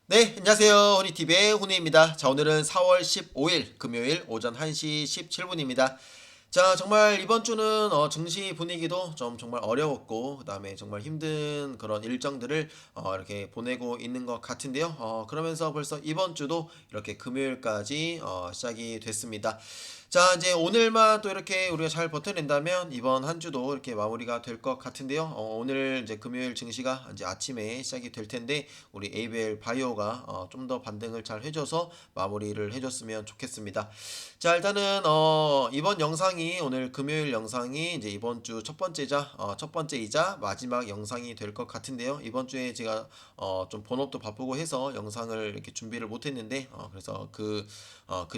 네, 안녕하세요. 호니TV의 호니입니다. 자, 오늘은 4월 15일 금요일 오전 1시 17분입니다. 자, 정말 이번 주는 증시 분위기도 좀 정말 어려웠고, 그다음에 정말 힘든 그런 일정들을 이렇게 보내고 있는 것 같은데요. 그러면서 벌써 이번 주도 이렇게 금요일까지 시작이 됐습니다. 자, 이제 오늘만 또 이렇게 우리가 잘 버텨낸다면 이번 한 주도 이렇게 마무리가 될 것 같은데요. 오늘 이제 금요일 증시가 이제 아침에 시작이 될 텐데 우리 에이벨 바이오가 좀 더 반등을 잘 해줘서 마무리를 해줬으면 좋겠습니다. 자, 일단은 이번 영상이 오늘 금요일 영상이 이제 이번 주 첫 번째이자 마지막 영상이 될 것 같은데요. 이번 주에 제가 좀 본업도 바쁘고 해서 영상을 이렇게 준비를 못했는데 그래서 그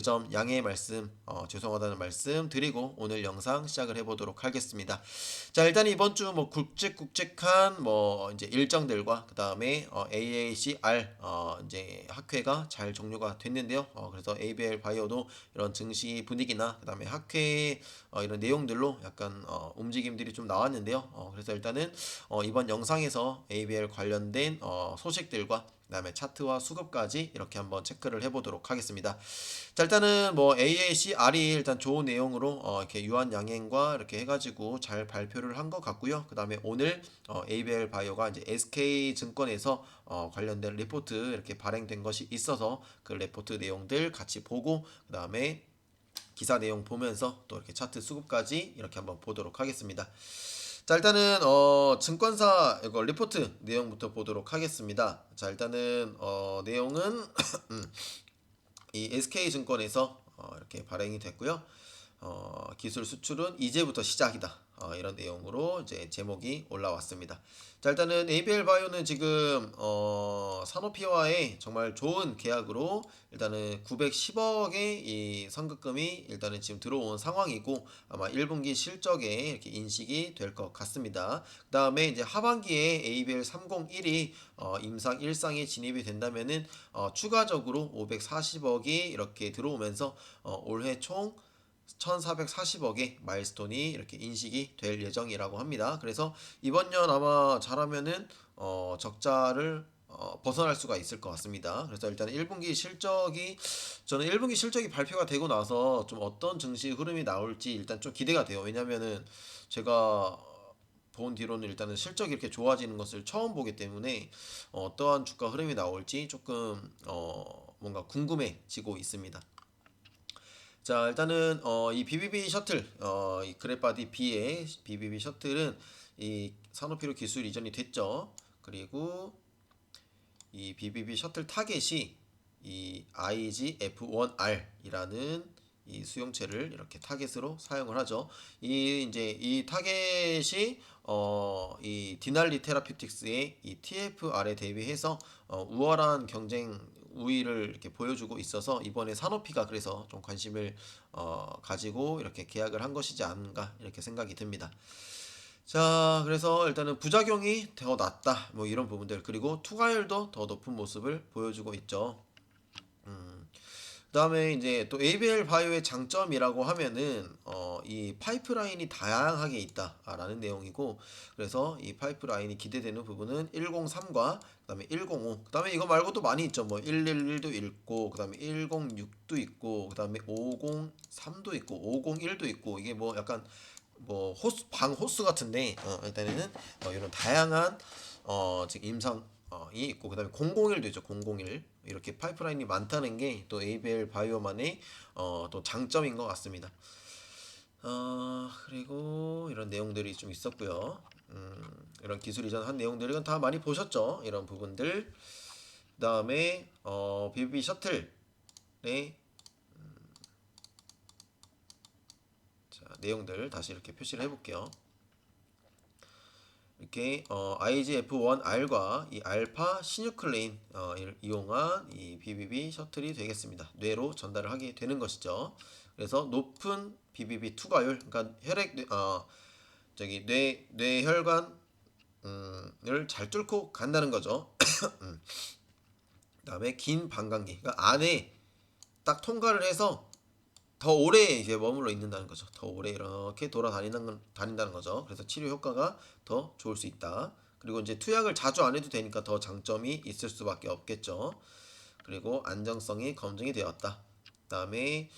점 양해의 말씀 죄송하다는 말씀 드리고 오늘 영상 시작을 해보도록 하겠습니다. 자, 일단 이번 주 뭐 굵직굵직한 뭐 이제 일정들과 그 다음에 AACR 이제 학회가 잘 종료가 됐는데요. 그래서 ABL 바이오도 이런 증시 분위기나 그 다음에 학회 이런 내용들로 약간 움직임들이 좀 나왔는데요. 그래서 일단은 이번 영상에서 ABL 관련된 소식들과 그다음에 차트와 수급까지 이렇게 한번 체크를 해보도록 하겠습니다. 자, 일단은 뭐 AACR이 일단 좋은 내용으로 이렇게 유한 양행과 이렇게 해가지고 잘 발표를 한 것 같고요. 그다음에 오늘 ABL 바이오가 이제 SK 증권에서 관련된 리포트 이렇게 발행된 것이 있어서 그 리포트 내용들 같이 보고 그다음에 기사 내용 보면서 또 이렇게 차트 수급까지 이렇게 한번 보도록 하겠습니다. 자, 일단은 증권사 이거 리포트 내용부터 보도록 하겠습니다. 자, 일단은 내용은 이 SK증권에서 이렇게 발행이 됐고요. 기술 수출은 이제부터 시작이다. 이런 내용으로 이제 제목이 올라왔습니다. 자, 일단은 ABL 바이오는 지금 사노피와의 정말 좋은 계약으로 일단은 910억의 이 선급금이 일단은 지금 들어온 상황이고 아마 1분기 실적에 이렇게 인식이 될 것 같습니다. 그 다음에 이제 하반기에 ABL 301이 임상 1상에 진입이 된다면은 추가적으로 540억이 이렇게 들어오면서 올해 총 1440억의 마일스톤이 이렇게 인식이 될 예정이라고 합니다. 그래서 이번 년 아마 잘하면은 적자를 벗어날 수가 있을 것 같습니다. 그래서 일단 1분기 실적이 저는 1분기 실적이 발표가 되고 나서 좀 어떤 증시 흐름이 나올지 일단 좀 기대가 돼요. 왜냐면은 제가 본 뒤로는 일단은 실적이 이렇게 좋아지는 것을 처음 보기 때문에 어떠한 주가 흐름이 나올지 조금 뭔가 궁금해지고 있습니다. 자, 일단은 이 BBB 셔틀 이 그래바디 B의 BBB 셔틀은 이 산호피로 기술 이전이 됐죠. 그리고 이 BBB 셔틀 타겟이 이 IGF-1R이라는 이 수용체를 이렇게 타겟으로 사용을 하죠. 이 이제 이 타겟이 이 디날리 테라퓨틱스의 이 TFR에 대비해서 우월한 경쟁 우위를 이렇게 보여주고 있어서 이번에 산호피가 그래서 좀 관심을 가지고 이렇게 계약을 한 것이지 않은가 이렇게 생각이 듭니다. 자, 그래서 일단은 부작용이 더 낮다. 뭐 이런 부분들. 그리고 투과율도 더 높은 모습을 보여주고 있죠. 그다음에 이제 또 ABL 바이오의 장점이라고 하면은 이 파이프라인이 다양하게 있다라는 내용이고 그래서 이 파이프라인이 기대되는 부분은 103과 그다음에 105 그다음에 이거 말고도 많이 있죠. 뭐 111도 있고 그다음에 106도 있고 그다음에 503도 있고 501도 있고 이게 뭐 약간 뭐 호스 방 호스 같은데 일단에는 이런 다양한 지금 임상이 있고 그다음에 001도 있죠. 001 이렇게 파이프라인이 많다는 게 또 ABL 바이오만의 또 장점인 것 같습니다. 그리고 이런 내용들이 좀 있었고요. 이런 기술 이전한 내용들은 다 많이 보셨죠? 이런 부분들. 그다음에 BB 셔틀의 자, 내용들 다시 이렇게 표시를 해볼게요. 이렇게 IGF-1R과 이 알파 시뉴클레인 이용한 이 BBB 셔틀이 되겠습니다. 뇌로 전달을 하게 되는 것이죠. 그래서 높은 BBB 투과율, 그러니까 혈액 저기 뇌혈관을 잘 뚫고 간다는 거죠. 그다음에 긴 반감기, 그러니까 안에 딱 통과를 해서 더 오래 이제 머물러 있는다는 거죠. 더 오래 이렇게 다닌다는 거죠. 그래서 치료 효과가 더 좋을 수 있다. 그리고 이제 투약을 자주 안 해도 되니까 더 장점이 있을 수밖에 없겠죠. 그리고 안정성이 검증이 되었다. 그다음에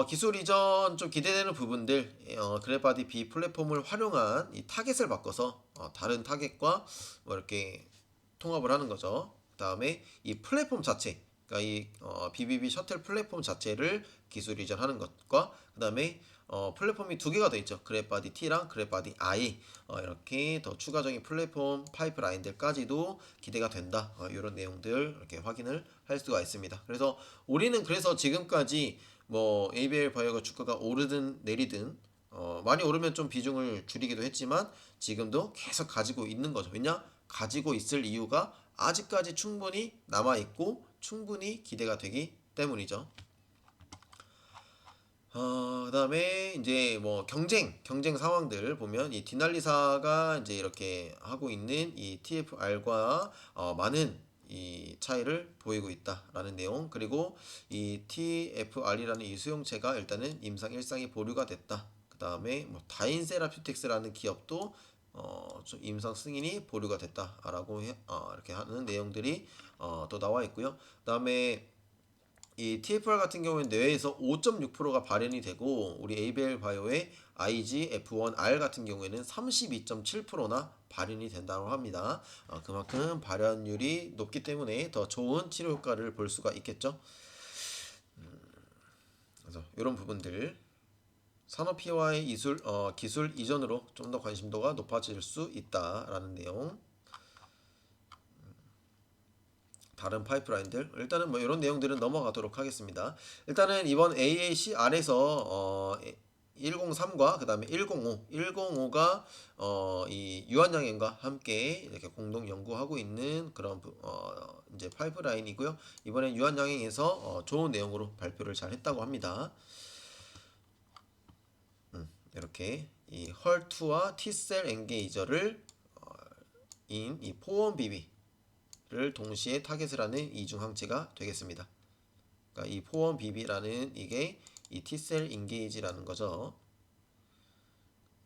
기술 이전 좀 기대되는 부분들, 그래바디 B 플랫폼을 활용한 이 타겟을 바꿔서 다른 타겟과 뭐 이렇게 통합을 하는 거죠. 그다음에 이 플랫폼 자체, 그러니까 이 BBB 셔틀 플랫폼 자체를 기술 이전하는 것과 그다음에 플랫폼이 두 개가 돼 있죠. 그래바디 T랑 그래바디 I, 이렇게 더 추가적인 플랫폼 파이프라인들까지도 기대가 된다. 이런 내용들 이렇게 확인을 할 수가 있습니다. 그래서 우리는 그래서 지금까지 뭐 ABL 바이오가 주가가 오르든 내리든 많이 오르면 좀 비중을 줄이기도 했지만 지금도 계속 가지고 있는 거죠. 왜냐? 가지고 있을 이유가 아직까지 충분히 남아 있고 충분히 기대가 되기 때문이죠. 그다음에 이제 뭐 경쟁 상황들 보면 이 디날리사가 이제 이렇게 하고 있는 이 TFR과 많은 이 차이를 보이고 있다라는 내용, 그리고 이 TFR이라는 이 수용체가 일단은 임상 1상이 보류가 됐다. 그다음에 뭐 다인세라퓨틱스라는 기업도 좀 임상 승인이 보류가 됐다라고 이렇게 하는 내용들이 또 나와 있고요. 그다음에 이 TFR 같은 경우는 뇌에서 5.6%가 발현이 되고 우리 ABL 바이오의 IGF-1R 같은 경우에는 32.7%나 발현이 된다고 합니다. 그만큼 발현율이 높기 때문에 더 좋은 치료 효과를 볼 수가 있겠죠. 그래서 이런 부분들 산업화의 기술 이전으로 좀 더 관심도가 높아질 수 있다라는 내용. 다른 파이프라인들 일단은 뭐 이런 내용들은 넘어가도록 하겠습니다. 일단은 이번 AACR에서 103과 그 다음에 105가 이 유한양행과 함께 이렇게 공동 연구하고 있는 그런 이제 파이프라인이고요. 이번엔 유한양행에서 좋은 내용으로 발표를 잘 했다고 합니다. 이렇게 이 헐2와 T셀 엔게이저를 인 이 포원 BB를 동시에 타겟을 하는 이중 항체가 되겠습니다. 그러니까 이 포원 BB라는 이게 이 T셀 인게이지라는 거죠.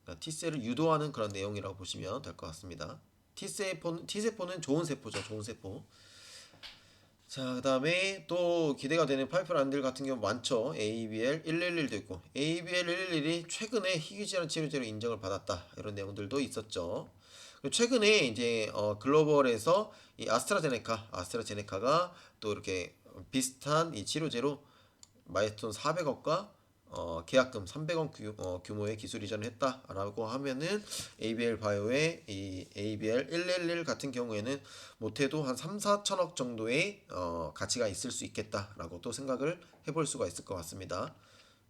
그러니까 T셀을 유도하는 그런 내용이라고 보시면 될 것 같습니다. T세포는 좋은 세포죠. 좋은 세포. 자, 그 다음에 또 기대가 되는 파이프라인들 같은 경우 많죠. ABL 111도 있고 ABL 111이 최근에 희귀질환 치료제로 인정을 받았다. 이런 내용들도 있었죠. 최근에 이제 글로벌에서 이 아스트라제네카가 또 이렇게 비슷한 이 치료제로 마이스톤 400억과 계약금 300억 규모의 기술 이전을 했다라고 하면은 ABL 바이오의 이 ABL 111 같은 경우에는 못해도 한 3, 4천억 정도의 가치가 있을 수 있겠다라고 또 생각을 해볼 수가 있을 것 같습니다.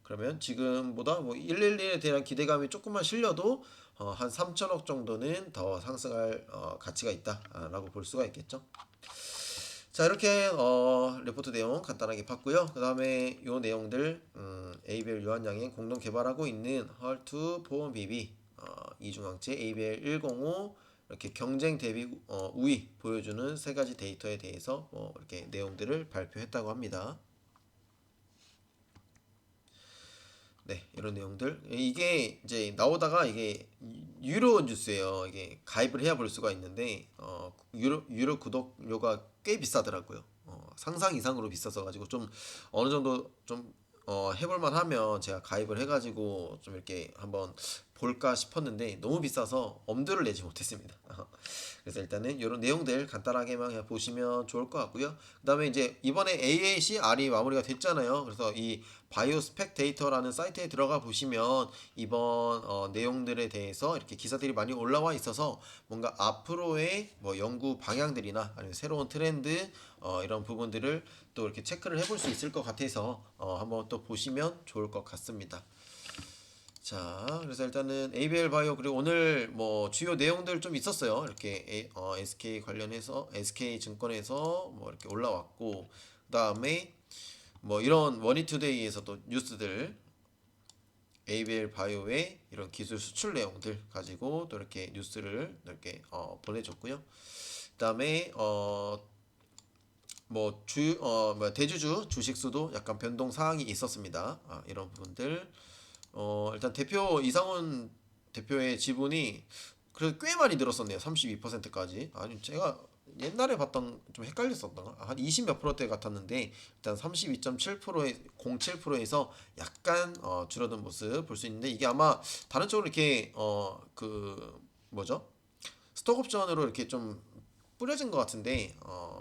그러면 지금보다 뭐 111에 대한 기대감이 조금만 실려도 한 3천억 정도는 더 상승할 가치가 있다라고 볼 수가 있겠죠. 자, 이렇게 레포트 내용 간단하게 봤고요. 그 다음에 요 내용들 ABL 유한양행 공동 개발하고 있는 헐2 보험 BB 이중항체 ABL 105 이렇게 경쟁 대비 우위 보여주는 세 가지 데이터에 대해서 이렇게 내용들을 발표했다고 합니다. 네, 이런 내용들. 이게 이제 나오다가 이게 유료 뉴스예요. 이게 가입을 해야 볼 수가 있는데 유료 구독료가 꽤 비싸더라고요. 상상 이상으로 비싸서 가지고 좀 어느 정도 좀 해볼만 하면 제가 가입을 해가지고 좀 이렇게 한번 볼까 싶었는데 너무 비싸서 엄두를 내지 못했습니다. 그래서 일단은 이런 내용들 간단하게만 그냥 보시면 좋을 것 같고요. 그 다음에 이제 이번에 AACR이 마무리가 됐잖아요. 그래서 이 바이오스펙 데이터라는 사이트에 들어가 보시면 이번 내용들에 대해서 이렇게 기사들이 많이 올라와 있어서 뭔가 앞으로의 뭐 연구 방향들이나 아니면 새로운 트렌드 이런 부분들을 또 이렇게 체크를 해볼 수 있을 것 같아서 한번 또 보시면 좋을 것 같습니다. 자, 그래서 일단은 ABL 바이오 그리고 오늘 뭐 주요 내용들 좀 있었어요. 이렇게 SK 관련해서 SK 증권에서 뭐 이렇게 올라왔고 그다음에 뭐 이런 머니투데이에서도 뉴스들 ABL 바이오의 이런 기술 수출 내용들 가지고 또 이렇게 뉴스를 이렇게 보내줬고요. 그다음에 뭐 대주주 주식 수도 약간 변동 사항이 있었습니다. 이런 부분들 일단 대표 이상훈 대표의 지분이 그래서 꽤 많이 늘었었네요. 32%까지. 아니 제가 옛날에 봤던 좀 헷갈렸었던가 한 20 몇 프로대 같았는데 일단 32.7%에 07%에서 약간 줄어든 모습 볼 수 있는데 이게 아마 다른 쪽으로 이렇게 그 뭐죠? 스톡 옵션으로 이렇게 좀 뿌려진 것 같은데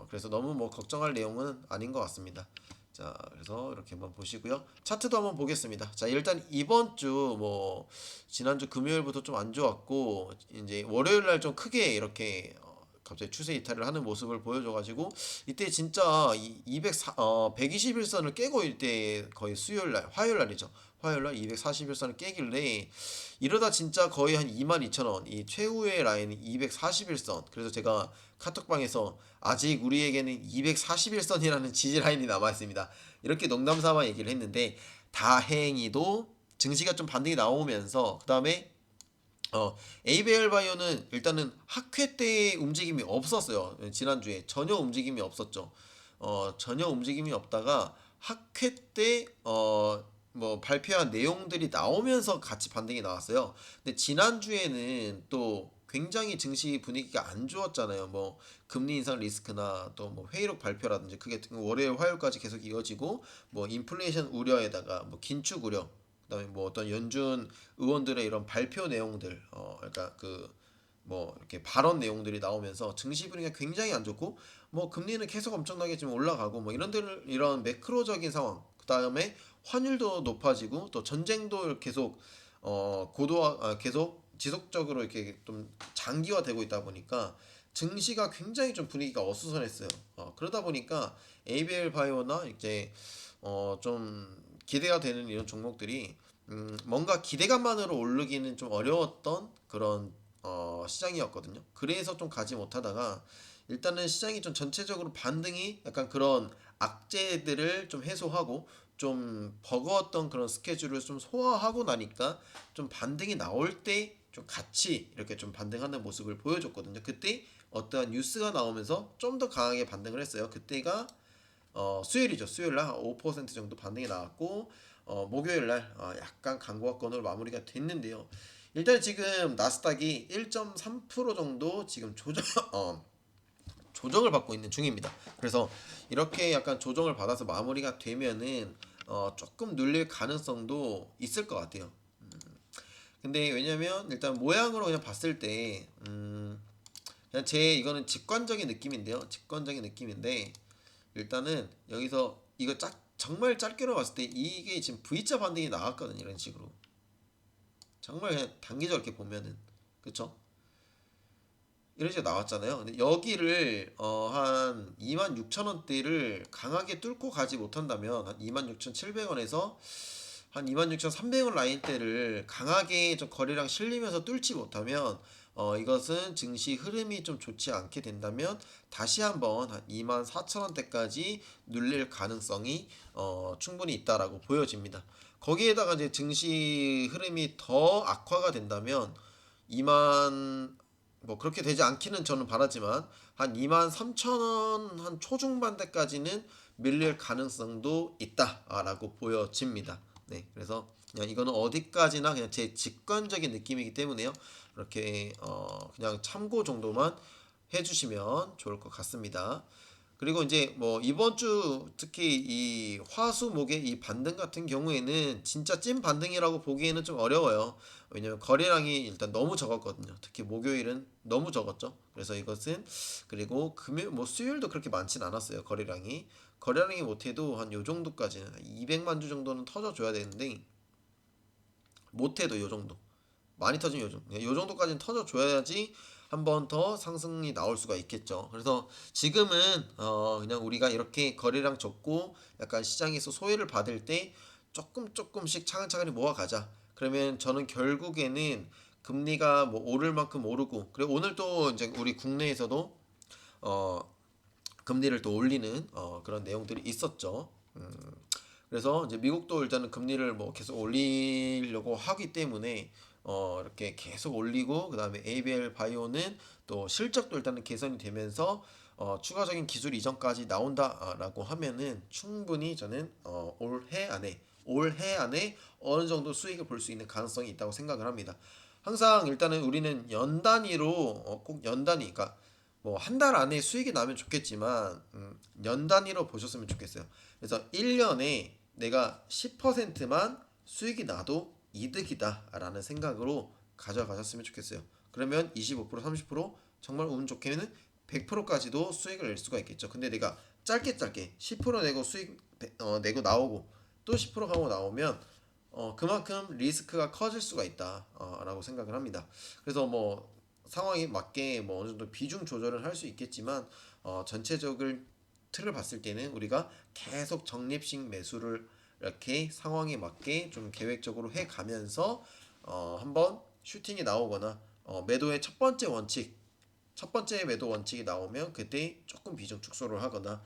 그래서 너무 뭐 걱정할 내용은 아닌 것 같습니다. 자, 그래서 이렇게 한번 보시고요. 차트도 한번 보겠습니다. 자, 일단 이번 주 뭐 지난주 금요일부터 좀 안 좋았고 이제 월요일 날 좀 크게 이렇게 갑자기 추세 이탈을 하는 모습을 보여줘가지고 이때 진짜 이 121선을 깨고 이때 거의 수요일 날 화요일 날이죠. 화요일 날 241선을 깨길래 이러다 진짜 거의 한 22,000원 이 최후의 라인이 241선. 그래서 제가 카톡방에서 아직 우리에게는 241선이라는 지지 라인이 남아 있습니다. 이렇게 농담삼아 얘기를 했는데 다행히도 증시가 좀 반등이 나오면서 그다음에 에이베일 바이오는 일단은 학회 때 움직임이 없었어요. 지난주에 전혀 움직임이 없었죠. 전혀 움직임이 없다가 학회 때 뭐 발표한 내용들이 나오면서 같이 반등이 나왔어요. 근데 지난주에는 또 굉장히 증시 분위기가 안 좋았잖아요. 뭐 금리 인상 리스크나 또 뭐 회의록 발표라든지 그게 월요일 화요일까지 계속 이어지고 뭐 인플레이션 우려에다가 뭐 긴축 우려 그다음에 뭐 어떤 연준 의원들의 이런 발표 내용들 그러니까 그 뭐 이렇게 발언 내용들이 나오면서 증시 분위기가 굉장히 안 좋고 뭐 금리는 계속 엄청나게 지금 올라가고 뭐 이런 매크로적인 상황 그다음에 환율도 높아지고 또 전쟁도 계속 계속 지속적으로 이렇게 좀 장기화되고 있다 보니까 증시가 굉장히 좀 분위기가 어수선했어요. 그러다 보니까 ABL 바이오나 이제 좀 기대가 되는 이런 종목들이 뭔가 기대감만으로 오르기는 좀 어려웠던 그런 시장이었거든요. 그래서 좀 가지 못하다가 일단은 시장이 좀 전체적으로 반등이 약간 그런 악재들을 좀 해소하고 좀 버거웠던 그런 스케줄을 좀 소화하고 나니까 좀 반등이 나올 때 좀 같이 이렇게 좀 반등하는 모습을 보여줬거든요. 그때 어떠한 뉴스가 나오면서 좀 더 강하게 반등을 했어요. 그때가 수요일이죠. 수요일 날 5% 정도 반등이 나왔고 목요일 날 약간 강보합권으로 마무리가 됐는데요. 일단 지금 나스닥이 1.3% 정도 지금 조정을 받고 있는 중입니다. 그래서 이렇게 약간 조정을 받아서 마무리가 되면은 조금 눌릴 가능성도 있을 것 같아요. 근데 왜냐면 일단 모양으로 그냥 봤을 때 그냥 제 이거는 직관적인 느낌인데요. 직관적인 느낌인데 일단은 여기서 이거 정말 짧게로 봤을 때 이게 지금 V자 반등이 나왔거든요. 이런 식으로 정말 그냥 단기적으로 이렇게 보면은 그쵸? 이런 식으로 나왔잖아요. 근데 여기를 한 26,000원대를 강하게 뚫고 가지 못한다면 한 26,700원에서 한 26,300원 라인대를 강하게 좀 거래량 실리면서 뚫지 못하면 이것은 증시 흐름이 좀 좋지 않게 된다면 다시 한번 한 24,000원대까지 눌릴 가능성이 충분히 있다라고 보여집니다. 거기에다가 이제 증시 흐름이 더 악화가 된다면 2만 뭐 그렇게 되지 않기는 저는 바라지만 한 23,000원 한 초중반대까지는 밀릴 가능성도 있다라고 보여집니다. 네, 그래서 그냥 이거는 어디까지나 그냥 제 직관적인 느낌이기 때문에요. 이렇게 그냥 참고 정도만 해주시면 좋을 것 같습니다. 그리고 이제 뭐 이번 주 특히 이 화수목의 이 반등 같은 경우에는 진짜 찐 반등이라고 보기에는 좀 어려워요. 왜냐면 거래량이 일단 너무 적었거든요. 특히 목요일은 너무 적었죠. 그래서 이것은 그리고 금요일 뭐 수요일도 그렇게 많진 않았어요. 거래량이 못해도 한 요 정도까지는 200만 주 정도는 터져줘야 되는데 못해도 요 정도 많이 터진 요 정도까지는 터져줘야지 한 번 더 상승이 나올 수가 있겠죠. 그래서 지금은 그냥 우리가 이렇게 거래량 적고 약간 시장에서 소외를 받을 때 조금씩 차근차근히 모아가자. 그러면 저는 결국에는 금리가 뭐 오를 만큼 오르고 그리고 오늘 또 이제 우리 국내에서도 어 금리를 또 올리는 그런 내용들이 있었죠. 그래서 이제 미국도 일단은 금리를 뭐 계속 올리려고 하기 때문에 이렇게 계속 올리고 그다음에 ABL 바이오는 또 실적도 일단은 개선이 되면서 추가적인 기술 이전까지 나온다라고 하면은 충분히 저는 올해 안에 어느 정도 수익을 볼 수 있는 가능성이 있다고 생각을 합니다. 항상 일단은 우리는 연 단위로 꼭 연 단위, 그러니까 뭐 한 달 안에 수익이 나면 좋겠지만 연 단위로 보셨으면 좋겠어요. 그래서 1년에 내가 10%만 수익이 나도 이득이다라는 생각으로 가져가셨으면 좋겠어요. 그러면 25%, 30% 정말 운 좋게는 100%까지도 수익을 낼 수가 있겠죠. 근데 내가 짧게 10% 내고 수익 내고 나오고 또 10% 하고 나오면 그만큼 리스크가 커질 수가 있다 라고 생각을 합니다. 그래서 뭐 상황에 맞게 뭐 어느 정도 비중 조절을 할 수 있겠지만 전체적인 틀을 봤을 때는 우리가 계속 적립식 매수를 이렇게 상황에 맞게 좀 계획적으로 해 가면서 한번 슈팅이 나오거나 매도의 첫 번째 매도 원칙이 나오면 그때 조금 비중 축소를 하거나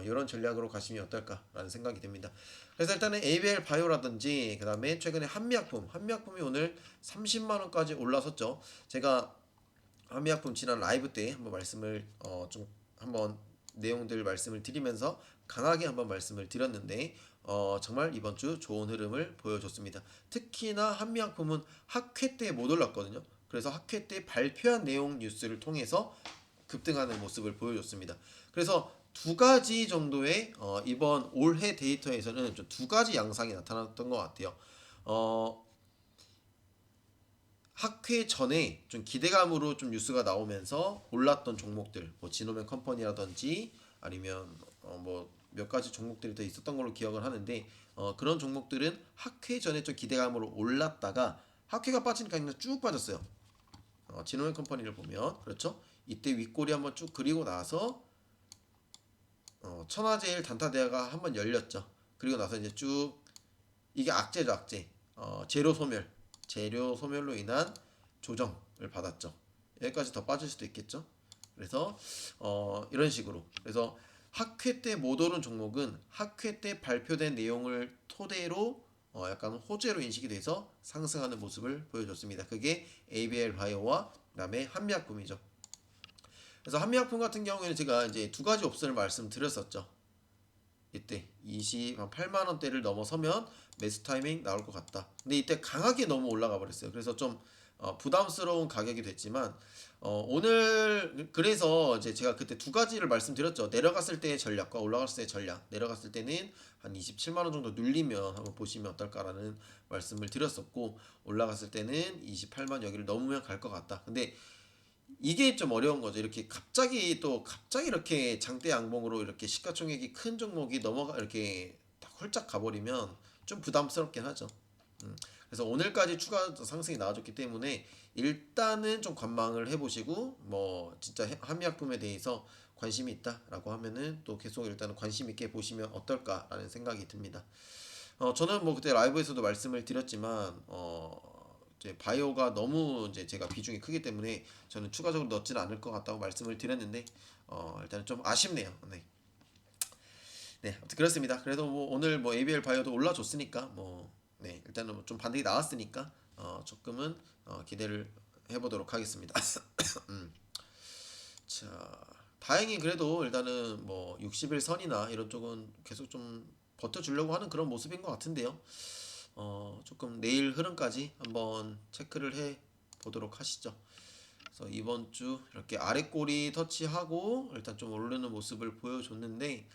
이런 전략으로 가시면 어떨까라는 생각이 듭니다. 그래서 일단은 ABL 바이오라든지 그 다음에 최근에 한미약품이 오늘 30만 원까지 올라섰죠. 제가 한미약품 지난 라이브 때 한번 말씀을 좀 한번 내용들 말씀을 드리면서 강하게 한번 말씀을 드렸는데 정말 이번 주 좋은 흐름을 보여줬습니다. 특히나 한미약품은 학회 때 못 올랐거든요. 그래서 학회 때 발표한 내용 뉴스를 통해서 급등하는 모습을 보여줬습니다. 그래서 두 가지 정도의 이번 올해 데이터에서는 좀 두 가지 양상이 나타났던 것 같아요. 어, 학회 전에 좀 기대감으로 좀 뉴스가 나오면서 올랐던 종목들, 뭐 지노맨 컴퍼니라든지 아니면 뭐 몇 가지 종목들이 더 있었던 걸로 기억을 하는데 그런 종목들은 학회 전에 좀 기대감으로 올랐다가 학회가 빠지니까 그냥 쭉 빠졌어요. 지노맨 컴퍼니를 보면 그렇죠. 이때 윗꼬리 한번 쭉 그리고 나서 천하제일 단타대회가 한번 열렸죠. 그리고 나서 이제 쭉 이게 악재죠, 악재. 재료 소멸로 인한 조정을 받았죠. 여기까지 더 빠질 수도 있겠죠. 그래서 이런 식으로. 그래서 학회 때 못 오른 종목은 학회 때 발표된 내용을 토대로 약간 호재로 인식이 돼서 상승하는 모습을 보여줬습니다. 그게 ABL 바이오와 그다음에 한미약품이죠. 그래서 한미약품 같은 경우에는 제가 이제 두 가지 옵션을 말씀드렸었죠. 이때 28만 원대를 넘어서면 매수 타이밍 나올 것 같다. 근데 이때 강하게 너무 올라가 버렸어요. 그래서 좀 부담스러운 가격이 됐지만 오늘 그래서 이제 제가 그때 두 가지를 말씀드렸죠. 내려갔을 때의 전략과 올라갔을 때의 전략. 내려갔을 때는 한 27만 원 정도 눌리면 한번 보시면 어떨까라는 말씀을 드렸었고 올라갔을 때는 28만 여기를 넘으면 갈 것 같다. 근데 이게 좀 어려운 거죠. 이렇게 갑자기 이렇게 장대 양봉으로 이렇게 시가총액이 큰 종목이 넘어가 이렇게 딱 홀짝 가버리면 좀 부담스럽긴 하죠. 그래서 오늘까지 추가 상승이 나와줬기 때문에 일단은 좀 관망을 해보시고 뭐 진짜 한미약품에 대해서 관심이 있다라고 하면은 또 계속 일단은 관심 있게 보시면 어떨까라는 생각이 듭니다. 저는 뭐 그때 라이브에서도 말씀을 드렸지만 이제 바이오가 너무 이제 제가 비중이 크기 때문에 저는 추가적으로 넣지는 않을 것 같다고 말씀을 드렸는데 일단은 좀 아쉽네요. 네. 네, 아무튼 그렇습니다. 그래도 뭐 오늘 뭐 ABL 바이오도 올라줬으니까 뭐 네, 일단은 뭐좀 반등이 나왔으니까 조금은 기대를 해보도록 하겠습니다. 자, 다행히 그래도 일단은 뭐 60일 선이나 이런 쪽은 계속 좀 버텨주려고 하는 그런 모습인 것 같은데요. 조금 내일 흐름까지 한번 체크를 해 보도록 하시죠. 그래서 이번 주 이렇게 아래 꼬리 터치하고 일단 좀 오르는 모습을 보여줬는데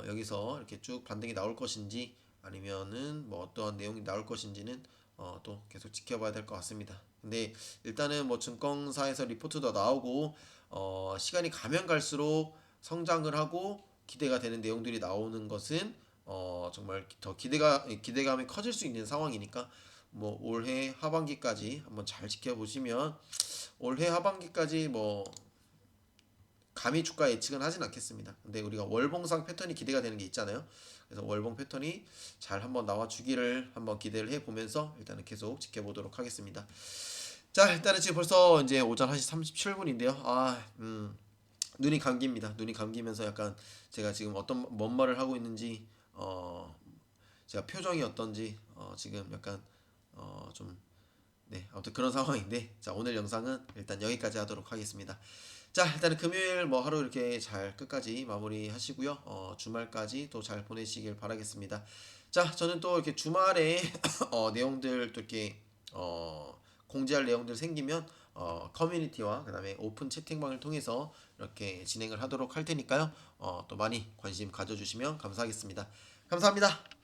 여기서 이렇게 쭉 반등이 나올 것인지 아니면은 뭐 어떠한 내용이 나올 것인지는 또 계속 지켜봐야 될 것 같습니다. 근데 일단은 뭐 증권사에서 리포트도 나오고 시간이 가면 갈수록 성장을 하고 기대가 되는 내용들이 나오는 것은 정말 더 기대감이 커질 수 있는 상황이니까 뭐 올해 하반기까지 한번 잘 지켜보시면 올해 하반기까지 뭐 감히 주가 예측은 하진 않겠습니다. 근데 우리가 월봉상 패턴이 기대가 되는 게 있잖아요. 그래서 월봉 패턴이 잘 한번 나와 주기를 한번 기대를 해 보면서 일단은 계속 지켜보도록 하겠습니다. 자, 일단은 지금 벌써 이제 오전 1시 37분인데요. 눈이 감깁니다. 눈이 감기면서 약간 제가 지금 뭔 말을 하고 있는지 제가 표정이 어떤지 지금 약간 좀 네, 아무튼 그런 상황인데 자, 오늘 영상은 일단 여기까지 하도록 하겠습니다. 자, 일단은 금요일 뭐 하루 이렇게 잘 끝까지 마무리 하시고요. 주말까지 또 잘 보내시길 바라겠습니다. 자, 저는 또 이렇게 주말에 내용들 또 이렇게 공지할 내용들 생기면 커뮤니티와 그다음에 오픈 채팅방을 통해서 이렇게 진행을 하도록 할 테니까요. 또 많이 관심 가져주시면 감사하겠습니다. 감사합니다.